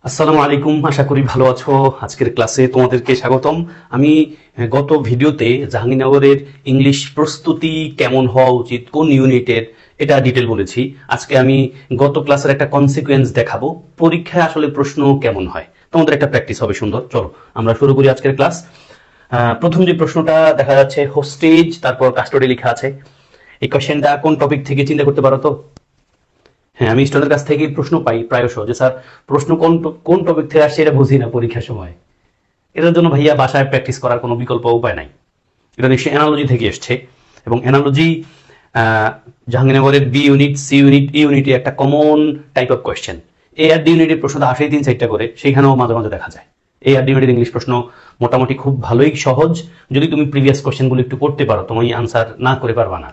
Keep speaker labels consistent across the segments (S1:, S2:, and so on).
S1: আসসালামু আলাইকুম, আশা করি ভালো আছো। আজকের ক্লাসে তোমাদেরকে স্বাগতম। আমি গত ভিডিওতে জাহাঙ্গীরনগরের ইংলিশ প্রস্তুতি কেমন হওয়া উচিত, কোন ইউনিটের, এটা ডিটেল বলেছি। আজকে আমি গত ক্লাসের একটা কনসিকুয়েন্স দেখাবো, পরীক্ষায় আসলে প্রশ্ন কেমন হয়, তোমাদের একটা প্র্যাকটিস হবে সুন্দর। চলো আমরা শুরু করি আজকের ক্লাস। প্রথম যে প্রশ্নটা দেখা যাচ্ছে হোস্টেজ, তারপর কাস্টডি লেখা আছে। এই কোশ্চেনটা কোন টপিক থেকে চিন্তা করতে পারো তো? হ্যাঁ, আমি স্টুডেন্টের কাছ থেকে প্রশ্ন পাই প্রায়শ যে স্যার প্রশ্ন কোন টপিক থেকে আসছে এটা বুঝি না পরীক্ষার সময়। এটার জন্য ভাইয়া বাসায় প্র্যাকটিস করার কোনো বিকল্প উপায় নাই। এটা নিশ্চয়ই অ্যানালজি থেকে এসছে, এবং অ্যানালজি জাহাঙ্গীরনগরের B unit, C unit, E ইউনিটে একটা common type of question. A আর ডি ইউনিটের প্রশ্নটা আসেই 3-4টা করে, সেইখানেও মাঝে মাঝে দেখা যায়। এ আর ডি ইউনিটের ইংলিশ প্রশ্ন মোটামুটি খুব ভালোই সহজ, যদি তুমি প্রিভিয়াস কোয়েশ্চেনগুলো একটু পড়তে পারো, তুমি আনসার না করে পারবা না।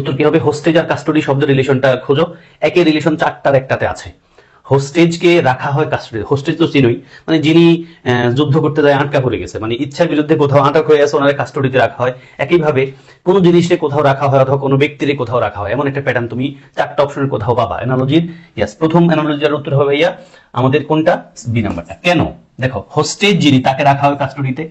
S1: উত্তর কি হবে? হোস্টেজ আর কাস্টডি শব্দের রিলেশনটা খোঁজো। একই রিলেশন 4টার একটাতে আছে। হোস্টেজকে রাখা হয় কাস্টডি। হোস্টেজ তো চিনোই, মানে যিনি যুদ্ধ করতে যায় আটকা পড়ে গেছে, মানে ইচ্ছার বিরুদ্ধে কোথাও আটক হয়ে আছে, ওনারা কাস্টডিতে রাখা হয়। একইভাবে কোনো জিনিসকে কোথাও রাখা হয় অথবা কোনো ব্যক্তিরে কোথাও রাখা হয়, এমন একটা প্যাটার্ন তুমি 4টা অপশনের কোথাও পাবা অ্যানালজির। ইয়েস, প্রথম অ্যানালজির উত্তর হবে ভাইয়া আমাদের কোনটা? বি নাম্বারটা। কেন? দেখো, হোস্টেজ যিনি তাকে রাখা হয় কাস্টডিতে,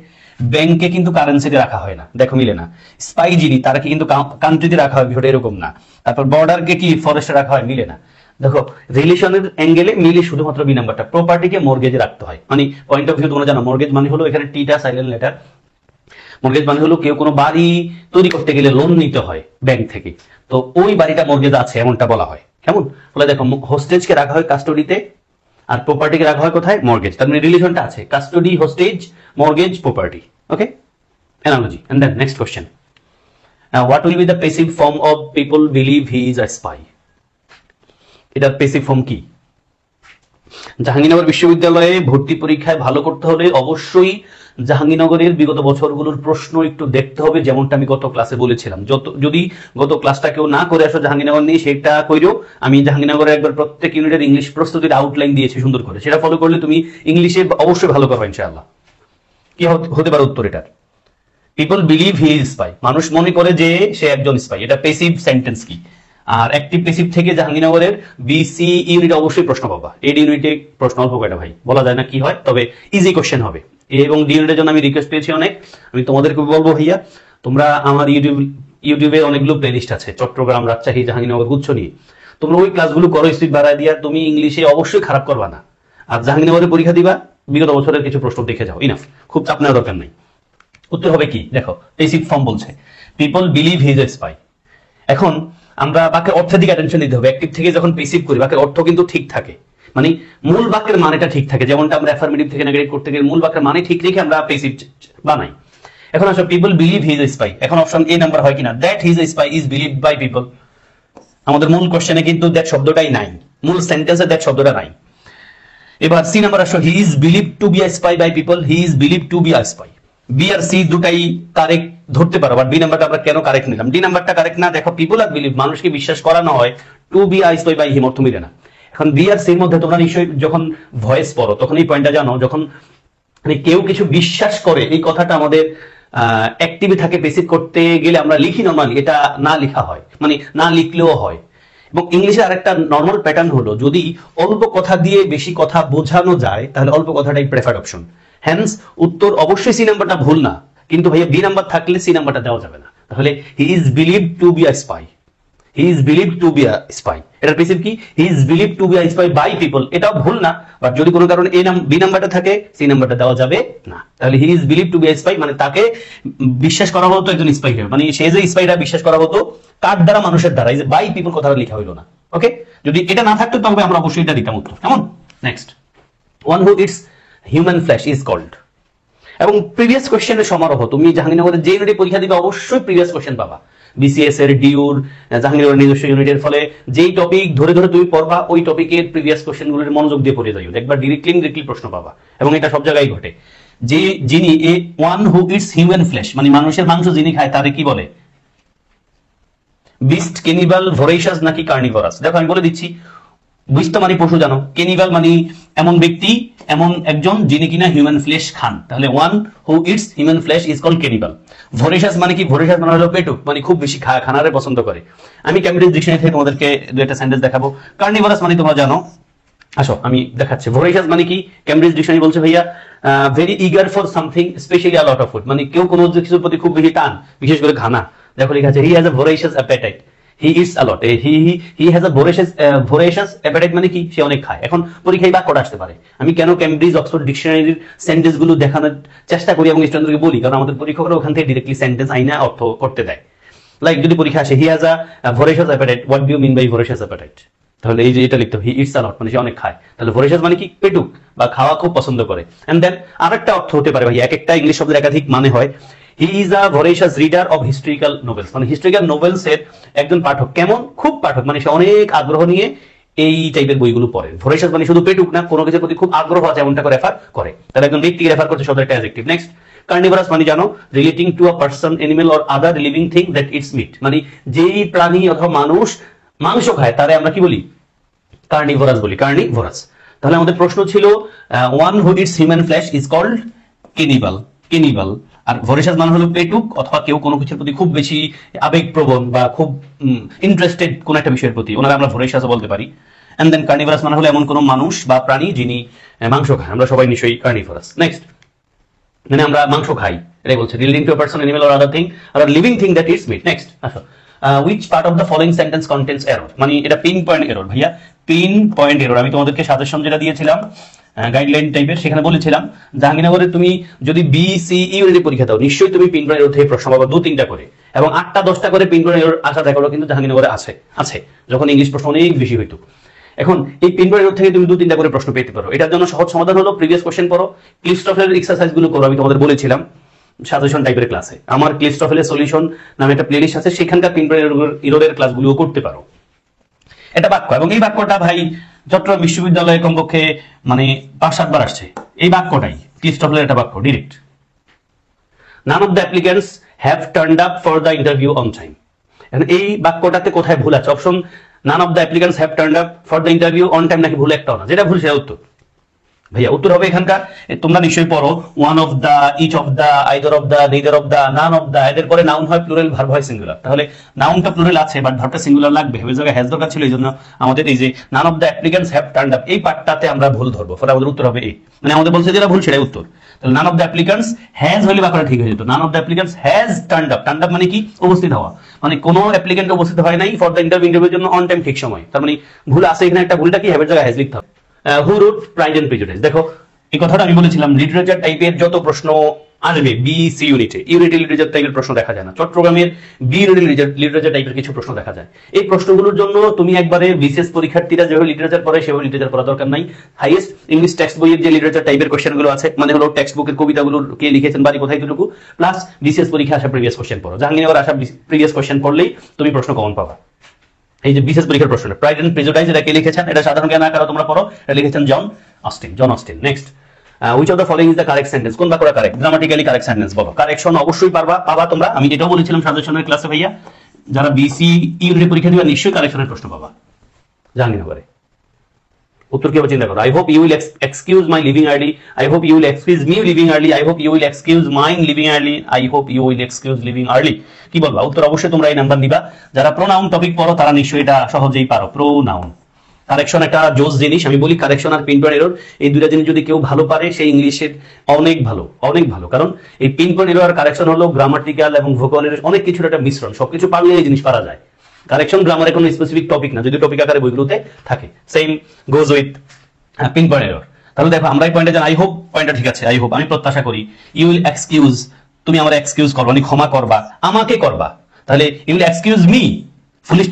S1: ব্যাংকে কিন্তু কারেন্সিতে রাখা হয় না, দেখো মিলে না। স্পাই যিনি তারাকে কিন্তু কান্ট্রিতে রাখা হয়, বিষয়টা এরকম না। তারপর বর্ডারকে কি ফরেস্টে রাখা হয়, মিলে না। দেখো, রিলেশনের অ্যাঙ্গেলে মিলে শুধুমাত্র বি নাম্বারটা। প্রপার্টিকে মর্গেজে রাখতে হয়, মানে পয়েন্ট অফ ভিউ তোমরা জানো, মর্গেজ মানে হলো এখানে টিটা সাইলেন্ট লেটার। মর্গেজ মানে হলো কেউ কোনো বাড়ি তৈরি করতে গেলে লোন নিতে হয় ব্যাংক থেকে, তো ওই বাড়িটা মর্গেজ আছে এমনটা বলা হয়। কেমন বলে? দেখো, হোস্টেজকে রাখা হয় কাস্টডিতে, আর প্রপার্টিকে রাখা হয় কোথায়? মর্গেজ। তার মানে রিলেশনটা আছে, custody, hostess, mortgage, property. Okay, analogy. And then next question. What will be the passive form of people believe he is a spy? এটার পেসিভ ফর্ম কি? জাহাঙ্গীরনগর বিশ্ববিদ্যালয়ে ভর্তি পরীক্ষায় ভালো করতে হলে অবশ্যই জাহাঙ্গীরনগরের বিগত বছরগুলোর প্রশ্ন একটু দেখতে হবে, যেমনটা আমি গত ক্লাসে বলেছিলাম। যদি গত ক্লাসটা কেউ না করে আসো জাহাঙ্গীরনগর নিয়ে, সেটা কইরো। আমি জাহাঙ্গীরনগরের একবার প্রত্যেক ইউনিটের ইংলিশ প্রস্তুতির আউটলাইন দিয়েছি সুন্দর করে, সেটা ফলো করলে তুমি ইংলিশে অবশ্যই ভালো করবে ইনশাআল্লাহ। কি হতে পারে উত্তর এটার? People believe he is spy, মানুষ মনে করে যে সে একজন স্পাই। এটা প্যাসিভ সেন্টেন্স কি? আর অ্যাক্টিভ প্যাসিভ থেকে জাহাঙ্গীরনগরের বিসি ইউনিটে অবশ্যই প্রশ্ন পাবা। এডি ইউনিটে প্রশ্ন অল্প কয়টা ভাই, বলা যায় না কি হয়, তবে ইজি কোশ্চেন হবে। এ এবং ডি ইউনিটের জন্য আমি রিকোয়েস্ট পেয়েছি অনেক। আমি তোমাদেরকে বলবো ভাইয়া, তোমরা আমার ইউটিউবে অনেকগুলো প্লেলিস্ট আছে, চট্টগ্রাম, রাজশাহী, জাহাঙ্গীরনগর গুচ্ছ নিয়ে। তোমরা ওই ক্লাসগুলো করো, স্পিড বাড়ায় দিয়া তুমি ইংলিশে অবশ্যই খারাপ করবা না। আর জাহাঙ্গীরনগরের পরীক্ষা দিবা, বিগত বছরের কিছু প্রশ্ন দেখে যাও, ইনাফ, খুব চাপ নেওয়ার দরকার নাই। উত্তর হবে কি? দেখো, পেসিভ ফর্ম বলছে people believe he is a spy. এখন আমরা বাক্যের অর্থের দিকে অ্যাটেনশন দিতে হবে। অ্যাক্টিভ থেকে যখন পেসিভ করি, বাক্যের অর্থ কিন্তু ঠিক থাকে, মানে মূল বাক্যের মানেটা ঠিক থাকে। যেমনটা আমরা অ্যাফার্মেটিভ থেকে নেগেটিভ করতে গেলে মূল বাক্যের মানে ঠিক রেখে আমরা পেসিভ বানাই। এখন আসলে people believe he is a spy, এখন অপশন এ নাম্বার হয় কিনা? That he is a spy is believed by people. আমাদের মূল কোশ্চেনে কিন্তু দ্যাট শব্দটাই নাই, মূল সেন্টেন্সে দ্যাট শব্দটা নাই। এবার সি নাম্বার আসো, he is believed to be a spy by people. He is believed to be a spy. B আর সি দুটাই কারেক্ট ধরতে পারো, বাট বি নাম্বারটা আমরা কেন কারেক্ট নিলাম? ডি নাম্বারটা কারেক্ট না। দেখো, পিপল আর বিলিভ, মানুষকে বিশ্বাস করানো হয়, to be a spy by him অর্থ মিলে না। এখন বি আর সির মধ্যে তোমরা নিশ্চয়ই যখন ভয়েস পড়ো তখন এই পয়েন্টটা জানো, যখন মানে কেউ কিছু বিশ্বাস করে, এই কথাটা আমাদের অ্যাক্টিভে থাকে। পেসিভ করতে গেলে আমরা লিখি নরমালি, এটা না লিখা হয়, মানে না লিখলেও হয়। এবং ইংলিশে আরেকটা নর্মাল প্যাটার্ন হলো, যদি অল্প কথা দিয়ে বেশি কথা বোঝানো যায় তাহলে অল্প কথাটাই প্রেফার্ড অপশন। হ্যান্স উত্তর অবশ্যই সি নাম্বারটা ভুল না, কিন্তু ভাইয়া বি নাম্বার থাকলে সি নাম্বারটা দেওয়া যাবে না। তাহলে he is believed to be a spy, he is believed to be a spy, এটার পেসিভ কি? He is believed to be a spy by people. এটাও ভুল না, বাট যদি কোনো কারণে বি নাম্বারটা থাকে সি নাম্বারটা দেওয়া যাবে না। তাহলে he is believed to be a spy মানে তাকে বিশ্বাস করা হতো একজন স্পাই হবে, মানে সে যে স্পাইটা বিশ্বাস করা হতো কার দ্বারা? মানুষের দ্বারা। এই যে বাই পিপল কথাটা লেখা হইলো না। ওকে, যদি এটা না থাকতো তবে আমরা অবশ্যই এটা দিতাম উত্তর। কেমন? Next, one who it's human flash is called. এবং প্রিভিয়াস কোশ্চেনের সমারোহ, তুমি জাহাঙ্গীরনগরের যে ইউনিটে পরীক্ষা দিবে অবশ্যই প্রিভিয়াস কোশ্চেন পাবা। বিসিএস এর, ডিউর, জাহাঙ্গীরনগরের নিজস্ব ইউনিটের। ফলে যেই টপিক ধরে ধরে তুমি পড়বা, ওই টপিকের প্রিভিয়াস কোশ্চেনগুলোর মনোযোগ দিয়ে পড়ে যাইও, দেখবা ডিরেক্টলি প্রশ্ন পাবা। এবং এটা সব জায়গায় ঘটে। যে যিনি a one who it's human flesh, মানে মানুষের মাংস যিনি খায় তারে কি বলে? বিস্ট, ক্যানিবাল, ভোরেশাস নাকি কার্নিভরাস? দেখো আমি বলে দিচ্ছি, বিস্ট মানে পশু জানো, ক্যানিবাল মানে এমন ব্যক্তি, এমন একজন যিনি কিনা হিউম্যান ফ্লেশ খান। তাহলে one who it's human flesh is called cannibal. Voracious মানে কি? ভোরেশাস মানে হলো পেটুক, মানে খুব বেশি খানারে পছন্দ করে। আমি ক্যামব্রিজ ডিকশনারি থেকে তোমাদেরকে দু একটা সেন্টেন্স দেখাবো। কার্নিভরাস মানে তোমরা জানো আসো আমি দেখাচ্ছি। ভোরাইশাস মানে কি? ক্যামব্রিজ ডিকশনারি বলছে ভাইয়া very eager for something specially a lot of food, মানে কেউ কোনো কিছুর প্রতি খুব বেশি টান, বিশেষ করে খানা। দেখো লেখা আছে he has a voracious appetite, he eats a lot, he has a voracious appetite মানে কি? সে অনেক খায়। এখন পরীক্ষায় বাক্যটা আসতে পারে। আমি কেন ক্যামব্রিজ অক্সফোর্ড ডিকশনারির সেন্টেন্স গুলো দেখানোর চেষ্টা করি এবং স্টুডেন্টদেরকে বলি, কারণ আমাদের পরীক্ষকরা ওখান থেকে ডিরেক্টলি সেন্টেন্স আইনা অর্থ করতে দেয়। লাইক যদি পরীক্ষা আসে he has a voracious appetite, what do you mean by voracious appetite? তাহলে এই যে এটা লিখতে হবে হি ইটস আ লট, মানে সে অনেক খায়। তাহলে ভোরাইশাস মানে কি? পেটুক বা খাওয়া খুব পছন্দ করে। এন্ড দেন আরেকটা অর্থ হতে পারে ভাই, এক একটা ইংলিশ শব্দের একাধিক মানে হয়। He is a voracious reader of historical novels, মানে হিস্ট্রিক্যাল নোভেলস এর একজন পাঠক। কেমন? খুব পাঠক, মানে সে অনেক আগ্রহ নিয়ে এই টাইপের বইগুলো পড়ে। ভোরাইশাস মানে শুধু পেটুক না, কোনো কিছুর প্রতি খুব আগ্রহ আছে এমনটাকে রেফার করে। তাহলে একজন ব্যক্তিকে রেফার করছে শব্দের একটা অ্যাডজেক্টিভ। নেক্সট কার্নিভোরাস মানে জানো relating to a person, animal or other living thing that eats meat, মানে যেই প্রাণী অথবা মানুষ মাংস খায় তারে আমরা কি বলি? কার্নিভোরাস বলি, কার্নিভোরাস। তাহলে আমাদের প্রশ্ন ছিল one who it's human flesh is called cannibal, cannibal. আর ভোরাইশাস মানে হলো পেটুক অথবা কেউ কোনো কিছুর প্রতি খুব বেশি আবেগপ্রবণ বা খুব ইন্টারেস্টেড কোন একটা বিষয়ের প্রতি, ওনারা আমরা ভোরাইশাসও বলতে পারি। এন্ড দেন কার্নিভোরাস মানে হলো এমন কোনো মানুষ বা প্রাণী যিনি মাংস খায়। আমরা সবাই নিশ্চয়ই কার্নিভোরাস। নেক্সট মানে আমরা মাংস খাই, এটাই বলছে relating to a person, animal or other thing or living thing that eats meat. Next আসো which part of the following sentence contains error, মানে এটা পিন পয়েন্ট এরর ভাইয়া, পিন পয়েন্ট এরর। আমি তোমাদেরকে সাজেশন যেটা দিয়েছিলাম গাইডলাইন টাইপের, সেখানে বলেছিলাম জাহাঙ্গীরনগরে তুমি যদি বি সি ইউনিটি পরীক্ষা দাও নিশ্চয়ই তুমি পিন পয়েন্ট এরর থেকে প্রশ্ন পাবো 2-3টা করে, এবং 8টা-10টা করে পিন পয়েন্ট এরর আসা রেকর্ডও কিন্তু জাহাঙ্গীরনগরে আছে যখন ইংলিশ প্রশ্ন অনেক বেশি হইতো। এখন এই পিন পয়েন্ট এরর থেকে তুমি 2-3টা করে প্রশ্ন পেতে পারো। এটার জন্য সহজ সমাধান হলো প্রিভিয়াস কোশ্চেন পড়ো, ক্লিস্টফেলের এক্সারসাইজ গুলো করো। আমি তোমাদের বলেছিলাম সাজেশন টাইপের ক্লাসে আমার ক্লিস্টফেলের সলিউশন নামে একটা প্লেলিস্ট আছে, সেখানকার পিন পয়েন্ট এররের ক্লাসগুলো করতে পারো। এটা বাক্য, এবং এই বাক্যটা ভাই চট্টগ্রাম বিশ্ববিদ্যালয়ে কমপক্ষে মানে 5-7 বার আসছে। এই বাক্যটাই ক্লিস্টফেলের একটা বাক্য direct. None of the applicants have turned up for the interview on time. এখন এই বাক্যটাতে কোথায় ভুল আছে? Option none of the applicants have turned up for the interview on time, নাকি ভুল একটাও না? যেটা ভুল সেটা উত্তর ভাইয়া। উত্তর হবে এখানকার, তোমরা নিশ্চয়ই পড়ো one of the, each of the, either of the, neither of the, none of the. এদের পরে নাউন হয় প্লুরাল, ভার্ব হয় সিঙ্গুলার। তাহলে নাউনটা প্লুরাল আছে বাট ভার্বটা সিঙ্গুলার লাগবে, ওই জায়গায় হ্যাজ দরকার ছিল। এই জন্য আমাদের এই যে none of the applicants have turned up এই পার্টটাতে আমরা ভুল ধরবো, ফলে আমাদের উত্তর হবে এ। মানে আমাদের বলছে যেটা ভুল সেটাই উত্তর। তাহলে none of the applicants has হলে বাক্যটা ঠিক হয়ে যেত। None of the applicants has turned up, turned up মানে কি? উপস্থিত হওয়া, মানে কোনো অ্যাপ্লিক্যান্ট উপস্থিত হয় নাই ফর দা ইন্টারভিউর জন্য অন টাইম, ঠিক সময়। তার মানে ভুল আছে এখানে একটা, ভুলটা কি? হ্যাভের জায়গায় হ্যাজ লিখতে হবে। হু রোট প্রাইড এন্ড প্রেজুডিস। দেখো এই কথাটা আমি বলেছিলাম লিটারেচার টাইপের যত প্রশ্ন আসবে বি সি ইউনিটে, ইউনিটি লিটারেচার টাইপের প্রশ্ন দেখা যায় না। চট্টগ্রামের বি ইউনিটি লিটারেচার টাইপের কিছু প্রশ্ন দেখা যায়। এই প্রশ্নগুলোর জন্য তুমি একবারে বিশেষ পরীক্ষার্থীরা যেভাবে লিটারেচার পড়ে সেভাবে লিটারেচার পড়া দরকার নাই। হাইয়েস্ট ইংলিশ টেক্সট বইয়ের যে লিটারেচার টাইপের কোশ্চেনগুলো আছে, মানে হলো টেক্সট বুকের কবিতাগুলো কে লিখেছেন, বাড়ি কোথায়, এতটুকু প্লাস বিশেষ পরীক্ষা আসা প্রিভিয়াস কোশ্চেন পড়ো। জাহাঙ্গীরনগর আসা প্রিভিয়াস কোশ্চেন পড়লেই তুমি প্রশ্ন কমন পাবা। এই যে বিশেষ পরীক্ষার প্রশ্নটা প্রাইড এন্ড প্রেজুডিস, এটা কে লিখেছেন? এটা সাধারণ জ্ঞান আকারে তোমরা পড়ো, এটা লিখেছেন John Austen. Next which of the following is the correct sentence? কোন বাক্যটা কারেক্ট? গ্রামাটিক্যালি কারেক্ট সেন্টেন্স বলো। কারেকশন অবশ্যই পাবা তোমরা, আমি এটাও বলেছিলাম সাজেশনের ক্লাসে ভাইয়া। যারা বিসি ইউনিট পরীক্ষা দিবা নিশ্চয়ই কারেকশনের প্রশ্ন পাবা জাহাঙ্গীরনগরে। উত্তর কি হবে চিন্তা করো। I hope you will excuse my leaving early, I hope you will excuse me leaving early, I hope you will excuse mine leaving early, I hope you will excuse leaving early. কি বলবা? উত্তর অবশ্যই তোমরা এই number নিবা। যারা pronoun topic পড়ো তারা নিশ্চয়ই এটা সহজেই পারো। প্রোনাউন কারেকশন একটা জোস জিনিস। আমি বলি কারেকশন আর পিন পয়েন্ট এরর এই দুইটা জিনিস যদি কেউ ভালো পারে সেই ইংলিশের অনেক ভালো। কারণ এই পিন পয়েন্ট এরর আর কারেকশন হলো গ্রামাটিক্যাল এবং ভোকাবুলারির অনেক কিছুর একটা মিশ্রণ। সবকিছু পারলে এই জিনিস পারা যায়। কারেকশন গ্রামারের কোনো স্পেসিফিক টপিক না, যদি টপিক আকারে বইগুলোতে থাকে। Same goes with pin point error. তাহলে দেখো আমরা এই পয়েন্টে জানি আই হোপ পয়েন্টটা ঠিক আছে। আই হোপ আমি প্রত্যাশা করি। ইউ উইল এক্সকিউজ, তুমি আমার এক্সকিউজ করবা, মানে ক্ষমা করবা, আমাকে করবা। তাহলে you will excuse me, foolish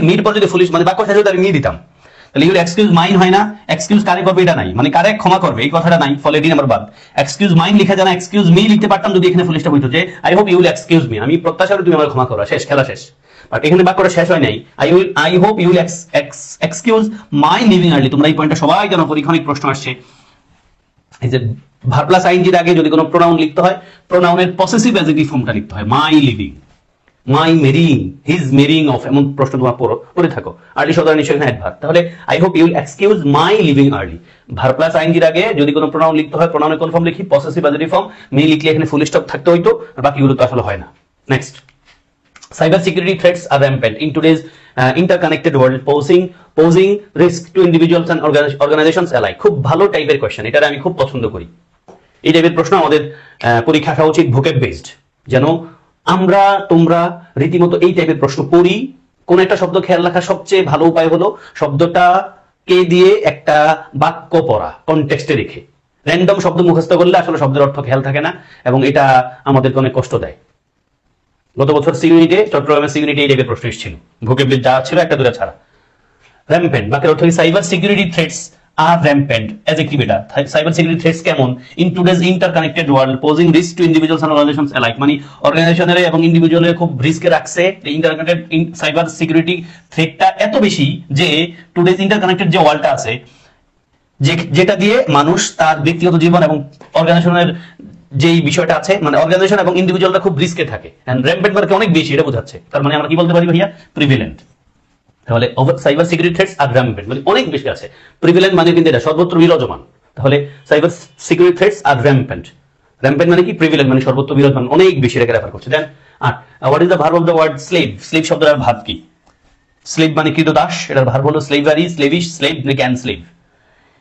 S1: মির পর যদি ফুলিশ মানে বাক্য শেষ হতো আমি মি দিতাম। তাহলে ইউ উইল এক্সকিউজ মাইন হয় না, এক্সকিউজ কারে করবে এটা নাই, মানে কারে ক্ষমা করবে এই কথাটা নাই, ফলে ডি নাম্বার বাদ। এক্সকিউজ মাইন লিখা যায় না, এক্সকিউজ মি লিখতে পারতাম যদি এখানে ফুলিশটা হইতো যে I hope you will excuse me, আমি প্রত্যাশা করি তুমি আমার ক্ষমা করো, শেষ, খেলা শেষ। বাট এখানে বাক্যটা শেষ হয় নাই। I hope you will excuse my leaving early. তোমরা এই পয়েন্টটা সবাই জানো, পরীক্ষণিক প্রশ্ন আসছে। এই যে ভার্ব প্লাস আইএনজির আগে যদি কোনো প্রোনাউন লিখতে হয়, প্রোনাউনের পসেসিভ অ্যাডজেক্টিভ ফর্মটা লিখতে হয়। মাই living, my mooring, his mooring of, এমন প্রশ্ন তোমার পড়ে থাকো। আর্লি শব্দ নিশ্চয়ই এখানে অ্যাডভার্ব। তাহলে I hope you will excuse my leaving early. Verb plus আইএনজির আগে যদি কোনো প্রোনাউন লিখতে হয়, প্রোনাউনের কোন ফর্ম লিখি? Possessive adjective form. মি লিখলে এখানে ফুল স্টপ থাকতে হইতো, আর বাকিগুলো তো আসলে হয় না। Next, cyber security threats are rampant in today's interconnected world posing risk to individuals and organizations alike। খুব ভালো টাইপের কোশ্চেন, এটা আমি খুব পছন্দ করি। এই টাইপের প্রশ্ন আমাদের পরীক্ষা আসা উচিত ভোকেব বেসড, যেন আমরা তোমরা রীতিমতো এই টাইপের প্রশ্ন পড়ি। কোন একটা শব্দ খেয়াল রাখার সবচেয়ে ভালো উপায় হলো শব্দটা কে দিয়ে একটা বাক্য পড়া, কনটেক্সটে রেখে। র্যান্ডম শব্দ মুখস্থ করলে আসলে শব্দের অর্থ খেয়াল থাকে না এবং এটা আমাদেরকে অনেক কষ্ট দেয়। গত বছর সিউনিটে, চট্টগ্রামের সিউনিটে এই টাইপের প্রশ্ন এসেছিল, ভোকেবুলারি যা ছিল একটা দুটা ছাড়া। র্যাম্পেন্ট বাক্যের অর্থ কি? Cyber security threats are rampant as a কি বেটা? সাইবার সিকিউরিটি থ্রেটস কেমন? In today's interconnected world posing risk to individuals and organisations alike, মানে অর্গানাইজেশনের এবং ইন্ডিভিজুয়ালের খুব রিস্কে রাখছে। ইন্টারকানেক্টেড সাইবার সিকিউরিটি থ্রেটটা এত বেশি যে টুডেজ ইন্টারকানেক্টেড যে ওয়ার্ল্ডটা আছে, যেটা দিয়ে মানুষ তার ব্যক্তিগত জীবন এবং অর্গানাইজেশনের যেই বিষয়টা আছে, মানে অর্গানাইজেশন এবং ইন্ডিভিজুয়ালরা খুব রিস্কে থাকে। এন্ড র্যাম্পেন্ট মানে অনেক বেশি, এটা বোঝাচ্ছে। তার মানে আমরা কি বলতে পারি ভাইয়া? প্রিভিলেন্ট। তাহলে cyber security threats are rampant মানে অনেক বেশি আছে। প্রিভিলেন্ট মানে কিন্তু এটা সর্বত্র বিরাজমান। তাহলে cyber security threats are rampant. Rampant মানে কি? প্রিভিলেন্ট মানে সর্বত্র বিরাজমান, অনেক বেশি রেখে রেফার করছে। দেন আর what is the verb of the word slave? Slave শব্দের ভাব কি? স্লেভ মানে কৃতদাস, এটার ভার্ব হলো স্লেভারি, স্লেভিশ, স্লেভ নাকি এনস্লেভ?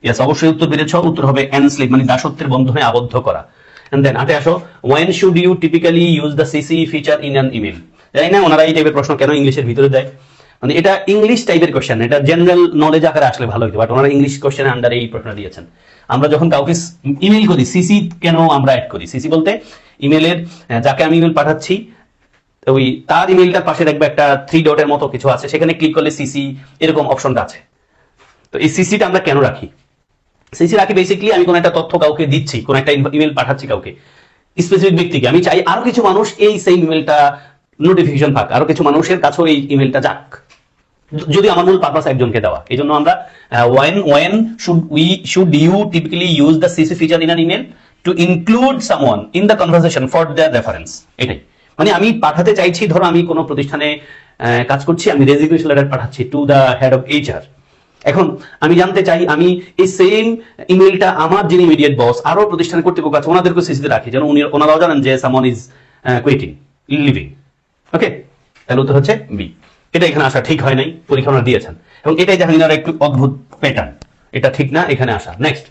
S1: ইয়েস, অবশ্যই উত্তর পেরেছ। উত্তর হবে এনস্লেভ, মানে দাসত্বের বন্ধনে আবদ্ধ করা। এন্ড দেন আটে আসো, when should you typically use the CC feature in an email? জানি না ওনারা এই টাইপের প্রশ্ন কেন ইংলিশের ভিতরে দেয়, মানে এটা ইংলিশ টাইপের কোশ্চেন, এটা জেনারেল নলেজ আকারে আসলে ভালো হতো, বাট ওনারা ইংলিশ কোশ্চেনের আন্ডারে এই প্রশ্ন দিয়েছেন। আমরা যখন কাউকে ইমেল করি, সিসি কেন আমরা অ্যাড করি? সিসি বলতে ইমেলের যাকে আমি ইমেল পাঠাচ্ছি ওই তার ইমেলটার পাশে দেখবে একটা 3 ডটের মতো কিছু আছে, সেখানে ক্লিক করলে সিসি এরকম অপশনটা আছে। তো এই সিসিটা আমরা কেন রাখি? সিসি রাখি বেসিক্যালি আমি কোন একটা তথ্য কাউকে দিচ্ছি, কোন একটা ইমেল পাঠাচ্ছি কাউকে, স্পেসিফিক ব্যক্তিকে, আমি চাই আরো কিছু মানুষ এই সেম ইমেলটা নোটিফিকেশন পাক, আরো কিছু মানুষের কাছেও এই ইমেলটা যাক, যদি আমার মূল পারপাস একজনকে দেওয়া। এই জন্য আমরা when should you typically use the CC feature in an email to include someone in the conversation for their reference? এটাই মানে আমি পাঠাতে চাইছি, ধরো আমি কোনো প্রতিষ্ঠানে কাজ করছি, আমি রেজিগনেশন লেটার পাঠাচ্ছি to the head of HR। এখন আমি জানতে চাই আমি এই সেম ইমেলটা আমার যিনি ইমিডিয়েট বস, আরো প্রতিষ্ঠানের কর্তৃপক্ষ আছে, ওনাদেরকে সিসিতে রাখি, যেন ওনারাও জানেন যে সামওয়ান ইজ কুইটিং, লিভিং। ওকে, তাহলে উত্তর হচ্ছে বি। এটা এখানে আসা ঠিক হয় নাই, পরীক্ষা ওনারা দিয়েছেন, এবং এটাই জাহাঙ্গীরের একটু অদ্ভুত প্যাটার্ন, এটা ঠিক না এখানে আসা। নেক্সট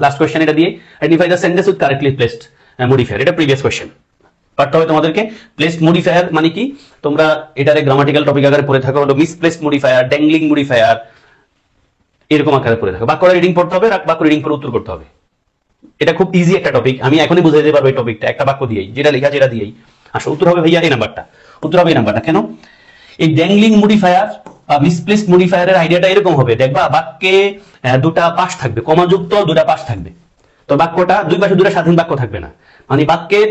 S1: লাস্ট কোশ্চেন এটা দিয়ে, identify the sentence with correctly placed modifier. এটা প্রিভিয়াস কোশ্চেন, পারতে হবে তোমাদেরকে। প্লেসড মডিফায়ার মানে কি? তোমরা এটারে গ্রামাটিক্যাল টপিক আকারে পড়ে থাকো, হলো মিসপ্লেসড মডিফায়ার, ড্যাংলিং মডিফায়ার, এরকম আকারে পড়ে থাকো। বাক্য রিডিং পড়তে হবে, বাক্য রিডিং করে উত্তর করতে হবে। এটা খুব ইজি একটা টপিক, আমি এখনই বুঝাই দিতে পারবো এই টপিকটা একটা বাক্য দিয়েই, যেটা লেখা যেটা দিয়েই। আসো উত্তর হবে ভাইয়া এই নাম্বারটা, উত্তর হবে এই নাম্বারটা। কেন? এই ড্যাংলিং মডিফায়ার বা মিসপ্লেসড মডিফায়ারের আইডিয়াটা এরকম হবে, দেখবা বাক্যে দুটা পাশ থাকবে, কমাযুক্ত দুটা পাশ থাকবে, তো বাক্যটা দুই পাশে দুটা স্বাধীন বাক্য থাকবে না, মানে বাক্যের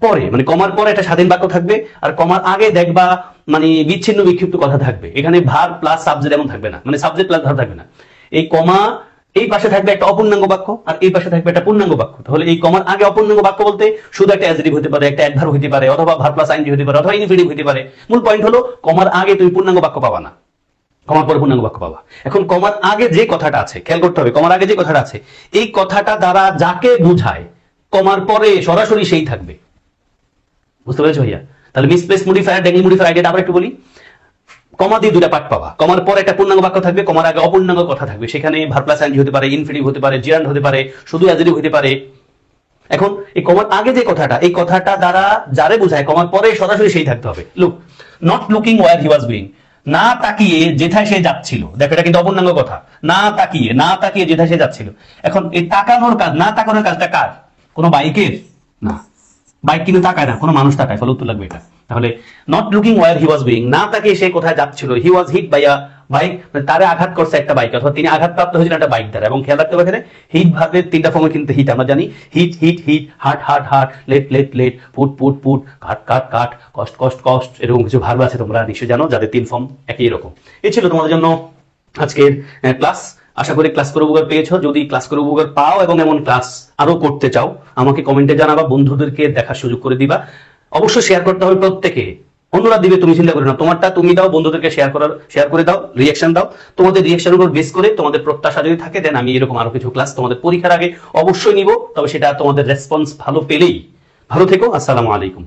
S1: পরে মানে কমার পরে একটা স্বাধীন বাক্য থাকবে, আর কমার আগে দেখবা মানে বিচ্ছিন্ন বিক্ষিপ্ত কথা থাকবে। এখানে ভার্ব প্লাস সাবজেক্ট এমন থাকবে না, মানে সাবজেক্ট প্লাস ভার্ব থাকবে না। এই কমা এই পাশে থাকবে একটা অপূর্ণাঙ্গ বাক্য, আর এই পাশে থাকবে একটা পূর্ণাঙ্গ বাক্য। তাহলে এই কমার আগে অপূর্ণাঙ্গ বাক্য বলতে শুধু একটা অ্যাডজেক্টিভ হতে পারে, একটা অ্যাডভার্ব হতে পারে, অথবা ভার্ব প্লাস আইএনজি হতে পারে, অথবা ইনফিনিটিভ হতে পারে। মূল পয়েন্ট হলো কমার আগে তুমি পূর্ণাঙ্গ বাক্য পাবা না, কমার পরে পূর্ণাঙ্গ বাক্য পাবা। এখন কমার আগে যে কথাটা আছে খেয়াল করতে হবে, কমার আগে যে কথাটা আছে এই কথাটা দ্বারা যাকে বুঝায় কমার পরে সরাসরি সেই থাকবে। বুঝতে পেরেছো ভাইয়া? তাহলে মিসপ্লেসড মডিফায়ার, ড্যাংলিং মডিফায়ার আইডিয়াটা আবার একটু বলি। কমা দিয়ে দুটা পার্ট পাবা, কমার পরে একটা পূর্ণাঙ্গ বাক্য থাকবে, কমার আগে অপূর্ণাঙ্গ কথা থাকবে। সেখানে ভার্ব প্লাস আইএনজি হতে পারে, ইনফিনিটিভ হতে পারে, জিরান্ড হতে পারে, শুধু অ্যাডজেক্টিভ হতে পারে। এখন এই কমার আগে যে কথাটা, এই কথাটা দ্বারা যারে বোঝায় কমার পরে সরাসরি সেই থাকতে হবে। Look, not looking where he was going, না তাকিয়ে যেথায় সে যাচ্ছিল। দেখো এটা কিন্তু অপূর্ণাঙ্গ কথা, না তাকিয়ে যেথায় সে যাচ্ছিল। এখন এই তাকানোর কাজ, না তাকানোর কাজটা কার? কোনো বাইকের না, বাইক কিন্তু তাকায় না, কোনো মানুষ তাকায়, ফলে উত্তর লাগবে এটা। তাহলে not looking where he was going, না তাকিয়ে সে কোথায় যাচ্ছিল। He was hit by a bike, তারে আঘাত করছে একটা বাইক, অথবা তিনি আঘাতপ্রাপ্ত হয়েছিলেন একটা বাইক দ্বারা। এবং খেয়াল রাখতে হবে এখানে হিট ভার্বের তিনটা ফর্মে কিন্তু হিট আমরা জানি, hit hit hit, hurt hurt hurt, let let let, put put put, cut cut cut, কষ্ট কষ্ট কষ্ট, এরকম কিছু ভার্ব আছে তোমরা নিশ্চয়ই জানো, যাদের তিন ফর্ম একই রকম। এই ছিল তোমাদের জন্য আজকের ক্লাস। আশা করি ক্লাস করে উপকার পেয়েছো। যদি ক্লাস করে উপকার পাও এবং এমন ক্লাস আরো করতে চাও আমাকে কমেন্টে জানাবা, বন্ধুদেরকে দেখার সুযোগ করে দিবা। অবশ্যই শেয়ার করতে হবে প্রত্যেকে, অন্যরা দিবে তুমি চিন্তা করো না, তোমারটা তুমি দাও, বন্ধুদেরকে শেয়ার করে দাও, রিঅ্যাকশন দাও। তোমাদের রিঅ্যাকশনের উপর বেস করে তোমাদের প্রত্যাশা যদি থাকে দেন আমি এরকম আরো কিছু ক্লাস তোমাদের পরীক্ষার আগে অবশ্যই নিব, তবে সেটা তোমাদের রেসপন্স ভালো পেলেই। ভালো থেকো, আসসালামু আলাইকুম।